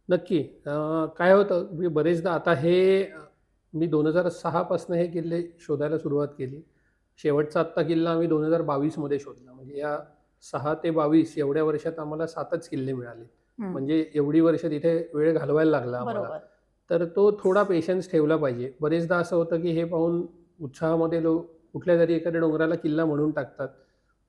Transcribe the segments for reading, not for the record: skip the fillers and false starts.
नक्की. काय होतं, मी बरेचदा आता मी 2006 पासून हे किल्ले शोधायला सुरुवात केली. शेवटचा आत्ता किल्ला आम्ही 2022 मध्ये शोधला. म्हणजे या 6 ते 22 एवढ्या वर्षात आम्हाला 7च किल्ले मिळाले. हं. म्हणजे एवढी वर्ष तिथे वेळ घालवायला लागला आम्हाला. बरोबर. तर तो थोडा पेशन्स ठेवला पाहिजे. बरेचदा असं होतं, की हे पाहून उत्साहामध्ये कुठल्यातरी एखाद्या डोंगराला किल्ला म्हणून टाकतात.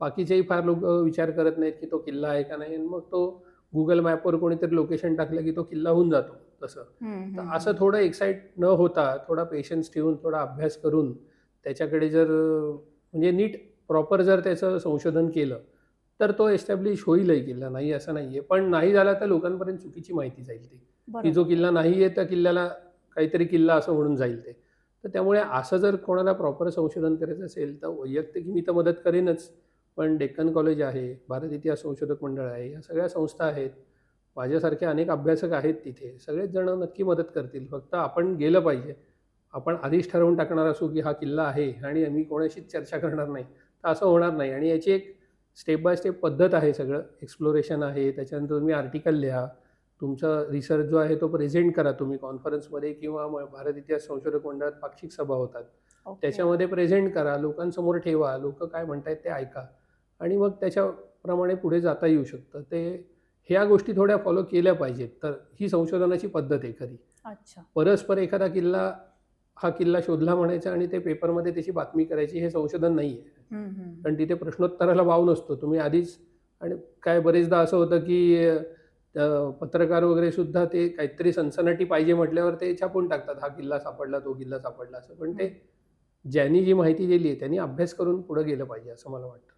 बाकीचेही फार लोकं विचार करत नाहीत, की तो किल्ला आहे का नाही आणि मग तो Google मॅपवर कोणीतरी लोकेशन टाकलं, की तो किल्ला होऊन जातो तसं. हं, तर हं, असं हं. थोडं एक्साईट न होता, थोडा पेशन्स ठेवून, थोडा अभ्यास करून त्याच्याकडे जर म्हणजे नीट प्रॉपर जर त्याचं संशोधन केलं, तर तो एस्टॅब्लिश होईलही किल्ला, नाही असं नाहीये. पण नाही झाला तर लोकांपर्यंत चुकीची माहिती जाईल ती, की जो बरोबर. किल्ला नाहीये त्या किल्ल्याला काहीतरी किल्ला असं म्हणून जाईल ते. तर त्यामुळे असं जर कोणाला प्रॉपर संशोधन करायचं असेल, तर वैयक्तिक मी तर मदत करेनच. पण डेक्कन कॉलेज आहे, भारत इतिहास संशोधक मंडळ आहे, या सगळ्या संस्था आहेत. माझ्यासारखे अनेक अभ्यासक आहेत तिथे. सगळेच जण नक्की मदत करतील. फक्त आपण गेलं पाहिजे. आपण आधीच ठरवून टाकणार असू, की हा किल्ला आहे आणि आम्ही कोणाशीच चर्चा करणार नाही, तर असं होणार नाही. आणि याची एक स्टेप बाय स्टेप पद्धत आहे सगळं. एक्सप्लोरेशन आहे, त्याच्यानंतर तुम्ही आर्टिकल लिहा. तुमचा रिसर्च जो आहे तो प्रेझेंट करा तुम्ही कॉन्फरन्समध्ये किंवा मग भारत इतिहास संशोधक मंडळात पाक्षिक सभा होतात. ओके. त्याच्यामध्ये प्रेझेंट करा, लोकांसमोर ठेवा, लोकं काय म्हणतायत ते ऐका आणि मग त्याच्याप्रमाणे पुढे जाता येऊ शकतं. ह्या गोष्टी थोड्या फॉलो केल्या पाहिजेत. तर ही संशोधनाची पद्धत आहे खरी. अच्छा. परस्पर एखादा हा किल्ला शोधला म्हणायचा आणि ते पेपरमध्ये त्याची बातमी करायची हे संशोधन नाहीये. हं, हं. कारण तिथे प्रश्नोत्तराला वाव नसतो. तुम्ही आधीच आणि काय बरेचदा असं होतं, की पत्रकार वगैरे सुद्धा ते काहीतरी सनसनाटी पाहिजे म्हटल्यावर ते छापून टाकतात. हा किल्ला सापडला, तो किल्ला सापडला असं. पण ते हं. ज्यांनी जी माहिती दिली आहे त्यांनी अभ्यास करून पुढे गेलं पाहिजे असं मला वाटतं.